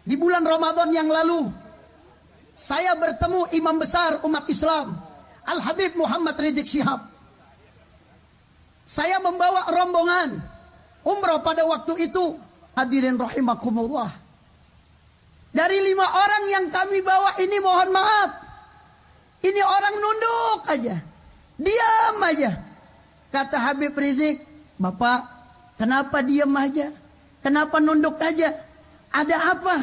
Di bulan Ramadan yang lalu, saya bertemu imam besar umat Islam, Al-Habib Muhammad Rizik Syihab. Saya membawa rombongan umroh pada waktu itu. Hadirin rahimakumullah. Dari 5 orang yang kami bawa ini, mohon maaf, ini orang nunduk aja, diam aja. Kata Habib Rizik, "Bapak, kenapa diam aja? Kenapa nunduk aja? Ada apa?"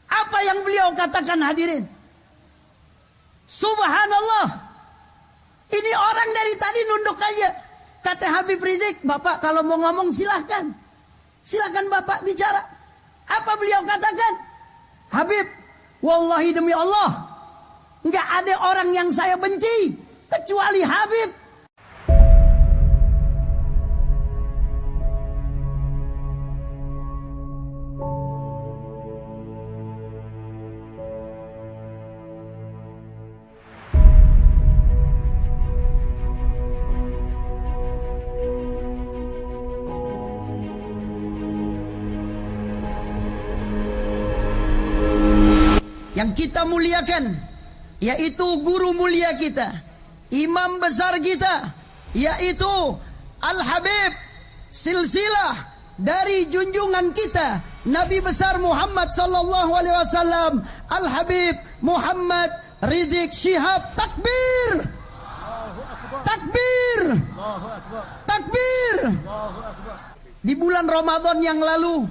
Apa yang beliau katakan, hadirin? Subhanallah. Ini orang dari tadi nunduk aja. Kata Habib Rizik, "Bapak kalau mau ngomong silahkan. Silahkan Bapak bicara." Apa beliau katakan? "Habib, wallahi demi Allah, nggak ada orang yang saya benci kecuali Habib." Yang kita muliakan, yaitu guru mulia kita, imam besar kita, yaitu Al-Habib, silsilah dari junjungan kita, Nabi besar Muhammad sallallahu alaihi wasallam, Al-Habib Muhammad Rizik Syihab. Takbir! Takbir! Takbir! Di bulan Ramadan yang lalu,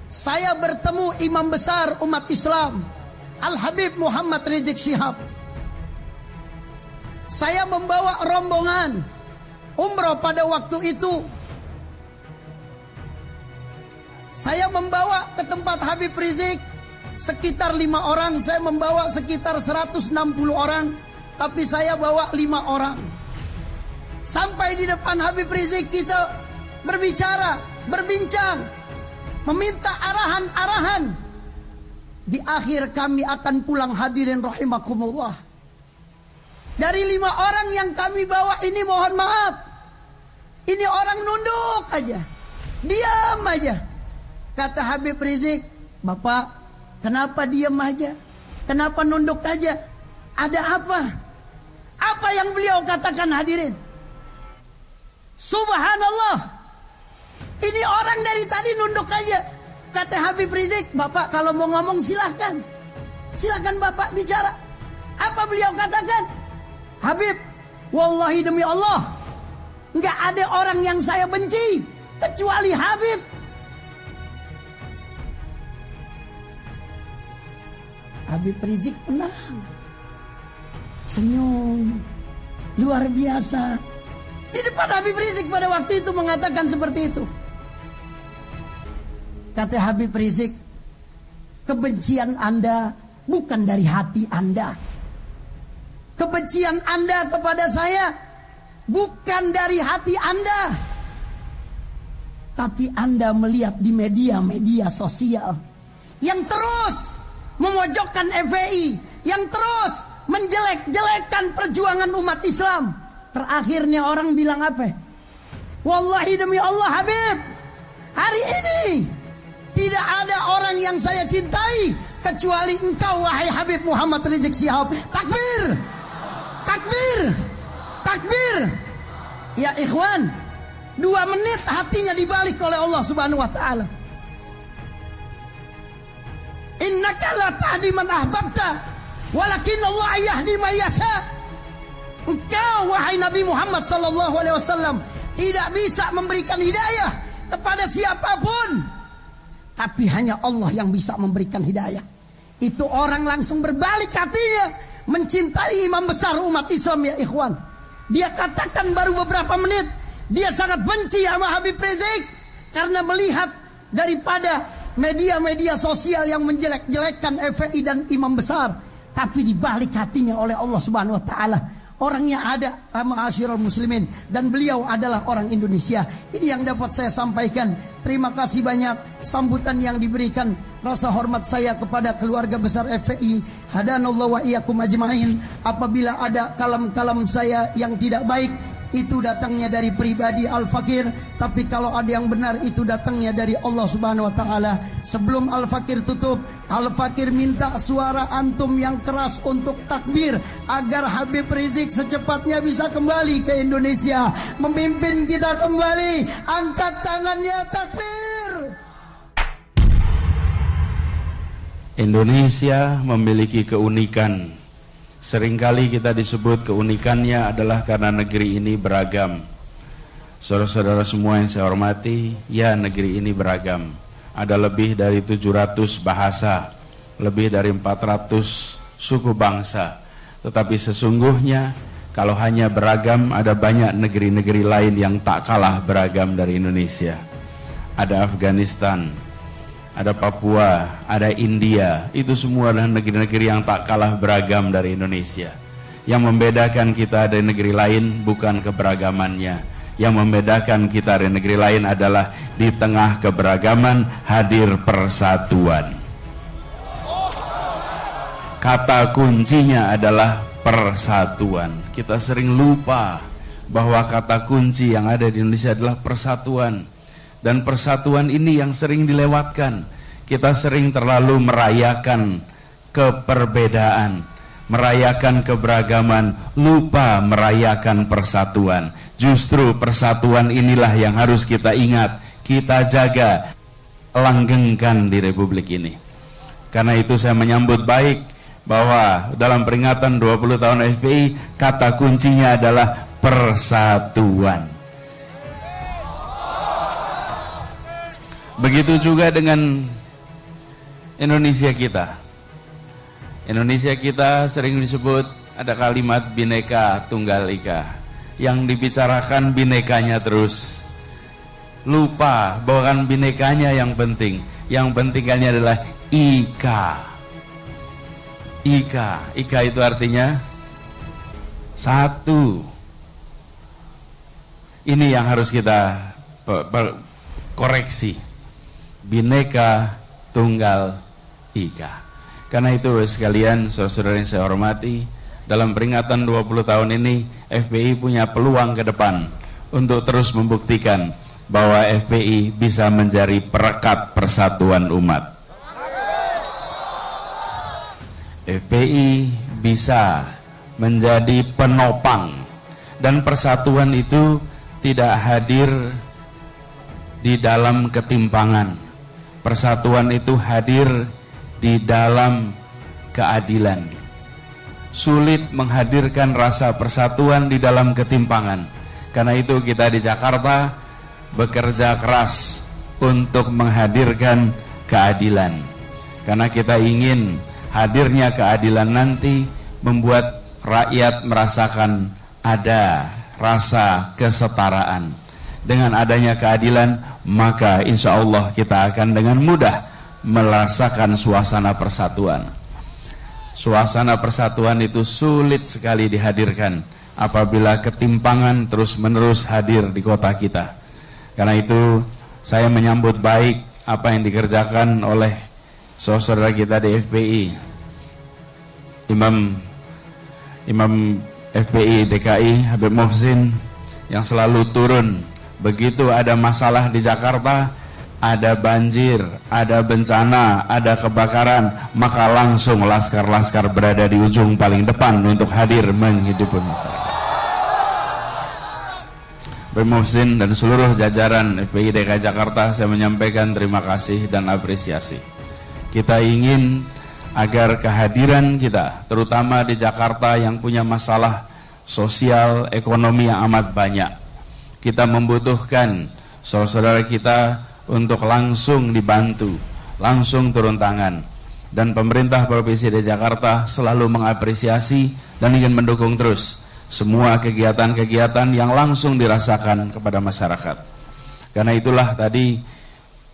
saya bertemu imam besar umat Islam, Al-Habib Muhammad Rizik Syihab. Saya membawa rombongan umroh pada waktu itu. Saya membawa ke tempat Habib Rizik sekitar 5 orang. Saya membawa sekitar 160 orang, tapi saya bawa 5 orang. Sampai di depan Habib Rizik kita berbicara, berbincang, meminta arahan-arahan. Di akhir kami akan pulang, hadirin rahimakumullah. Dari 5 orang yang kami bawa ini, mohon maaf, ini orang nunduk aja, diam aja. Kata Habib Rizik, "Bapak, kenapa diam aja? Kenapa nunduk aja? Ada apa?" Apa yang beliau katakan, hadirin? Subhanallah. Ini orang dari tadi nunduk aja. Kata Habib Rizik, "Bapak kalau mau ngomong silahkan. Silahkan Bapak bicara." Apa beliau katakan? "Habib, wallahi demi Allah, nggak ada orang yang saya benci kecuali Habib." Habib Rizik tenang, senyum, luar biasa. Di depan Habib Rizik pada waktu itu mengatakan seperti itu. Kata Habib Rizik, "Kebencian Anda bukan dari hati Anda. Kebencian Anda kepada saya bukan dari hati Anda. Tapi Anda melihat di media-media sosial yang terus memojokkan FPI, yang terus menjelek-jelekkan perjuangan umat Islam. Terakhirnya orang bilang apa? Wallahi demi Allah Habib, hari ini tidak ada orang yang saya cintai kecuali engkau, wahai Habib Muhammad Rizik Syihab." Takbir! Takbir! Takbir! Ya ikhwan, 2 menit hatinya dibalik oleh Allah Subhanahu wa taala. "Innaka la tahdi man ahbabta, walakin Allah yahdi man yasha." Engkau, wahai Nabi Muhammad sallallahu alaihi wasallam, tidak bisa memberikan hidayah kepada siapapun, tapi hanya Allah yang bisa memberikan hidayah. Itu orang langsung berbalik hatinya, mencintai imam besar umat Islam, ya ikhwan. Dia katakan baru beberapa menit, dia sangat benci sama Habib Rizik karena melihat daripada media-media sosial yang menjelek-jelekkan FPI dan imam besar. Tapi dibalik hatinya oleh Allah Subhanahu wa taala, orangnya ada, ma'asyiral muslimin, dan beliau adalah orang Indonesia. Ini yang dapat saya sampaikan. Terima kasih banyak sambutan yang diberikan. Rasa hormat saya kepada keluarga besar FPI. Hadanallahu wa iyyakum ajmain. Apabila ada kalam-kalam saya yang tidak baik, itu datangnya dari pribadi Al-Fakir, tapi kalau ada yang benar itu datangnya dari Allah Subhanahu wa taala. Sebelum Al-Fakir tutup, Al-Fakir minta suara antum yang keras untuk takbir agar Habib Rizik secepatnya bisa kembali ke Indonesia, memimpin kita kembali. Angkat tangannya, takbir. Indonesia memiliki keunikan. Seringkali kita disebut keunikannya adalah karena negeri ini beragam. Saudara-saudara semua yang saya hormati, ya, negeri ini beragam. Ada lebih dari 700 bahasa, lebih dari 400 suku bangsa. Tetapi sesungguhnya kalau hanya beragam, ada banyak negeri-negeri lain yang tak kalah beragam dari Indonesia. Ada Afghanistan, ada Papua, ada India. Itu semua adalah negeri-negeri yang tak kalah beragam dari Indonesia. Yang membedakan kita dari negeri lain bukan keberagamannya. Yang membedakan kita dari negeri lain adalah di tengah keberagaman hadir persatuan. Kata kuncinya adalah persatuan. Kita sering lupa bahwa kata kunci yang ada di Indonesia adalah persatuan. Dan persatuan ini yang sering dilewatkan. Kita sering terlalu merayakan keperbedaan, merayakan keberagaman, lupa merayakan persatuan. Justru persatuan inilah yang harus kita ingat, kita jaga, langgengkan di Republik ini. Karena itu saya menyambut baik bahwa dalam peringatan 20 tahun FPI, kata kuncinya adalah persatuan. Begitu juga dengan Indonesia kita. Indonesia kita sering disebut ada kalimat Bhinneka Tunggal Ika, yang dibicarakan binekanya terus. Lupa bahwa kan binekanya yang penting. Yang pentingnya adalah Ika. Ika. Ika itu artinya satu. Ini yang harus kita koreksi. Bhinneka Tunggal Ika. Karena itu sekalian, saudara-saudara yang saya hormati, dalam peringatan 20 tahun ini FPI punya peluang ke depan untuk terus membuktikan bahwa FPI bisa menjadi perekat persatuan umat. FPI bisa menjadi penopang, dan persatuan itu tidak hadir di dalam ketimpangan. Persatuan itu hadir di dalam keadilan. Sulit menghadirkan rasa persatuan di dalam ketimpangan. Karena itu kita di Jakarta bekerja keras untuk menghadirkan keadilan. Karena kita ingin hadirnya keadilan nanti membuat rakyat merasakan ada rasa kesetaraan. Dengan adanya keadilan, maka insya Allah kita akan dengan mudah merasakan suasana persatuan. Suasana persatuan itu sulit sekali dihadirkan apabila ketimpangan terus-menerus hadir di kota kita. Karena itu saya menyambut baik apa yang dikerjakan oleh saudara kita di FPI, Imam FPI DKI Habib Muhsin, yang selalu turun. Begitu ada masalah di Jakarta, ada banjir, ada bencana, ada kebakaran, maka langsung laskar-laskar berada di ujung paling depan untuk hadir menghidupi masyarakat. Habib Muhsin dan seluruh jajaran FPI DKI Jakarta, saya menyampaikan terima kasih dan apresiasi. Kita ingin agar kehadiran kita, terutama di Jakarta yang punya masalah sosial, ekonomi yang amat banyak, kita membutuhkan saudara-saudara kita untuk langsung dibantu, langsung turun tangan. Dan pemerintah Provinsi DKI Jakarta selalu mengapresiasi dan ingin mendukung terus semua kegiatan-kegiatan yang langsung dirasakan kepada masyarakat. Karena itulah tadi,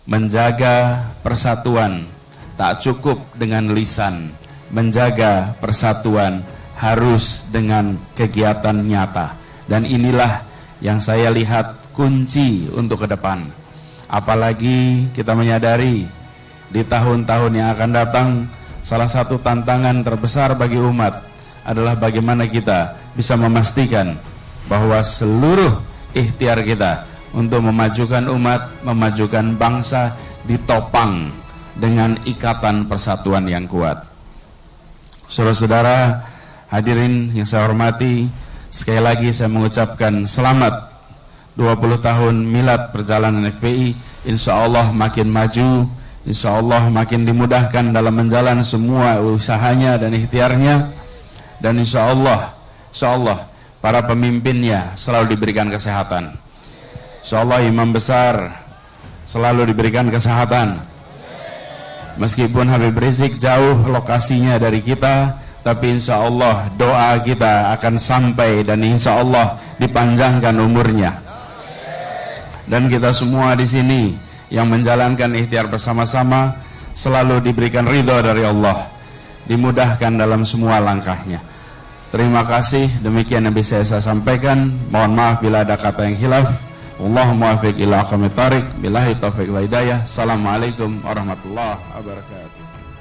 menjaga persatuan tak cukup dengan lisan. Menjaga persatuan harus dengan kegiatan nyata. Dan inilah yang saya lihat kunci untuk ke depan. Apalagi kita menyadari di tahun-tahun yang akan datang, salah satu tantangan terbesar bagi umat adalah bagaimana kita bisa memastikan bahwa seluruh ikhtiar kita untuk memajukan umat, memajukan bangsa ditopang dengan ikatan persatuan yang kuat. Saudara-saudara hadirin yang saya hormati, sekali lagi saya mengucapkan selamat 20 tahun milad perjalanan FPI. Insya Allah makin maju, insya Allah makin dimudahkan dalam menjalan semua usahanya dan ikhtiarnya, dan insya Allah para pemimpinnya selalu diberikan kesehatan. Insya Allah imam besar selalu diberikan kesehatan. Meskipun Habib Rizik jauh lokasinya dari kita, tapi insya Allah doa kita akan sampai dan insya Allah dipanjangkan umurnya. Dan kita semua di sini yang menjalankan ikhtiar bersama-sama selalu diberikan ridha dari Allah, dimudahkan dalam semua langkahnya. Terima kasih, demikian yang bisa saya sampaikan. Mohon maaf bila ada kata yang khilaf. Allahumma muwaffiq ila aqwamit thariq, billahi taufiq wal hidayah. Assalamualaikum warahmatullahi wabarakatuh.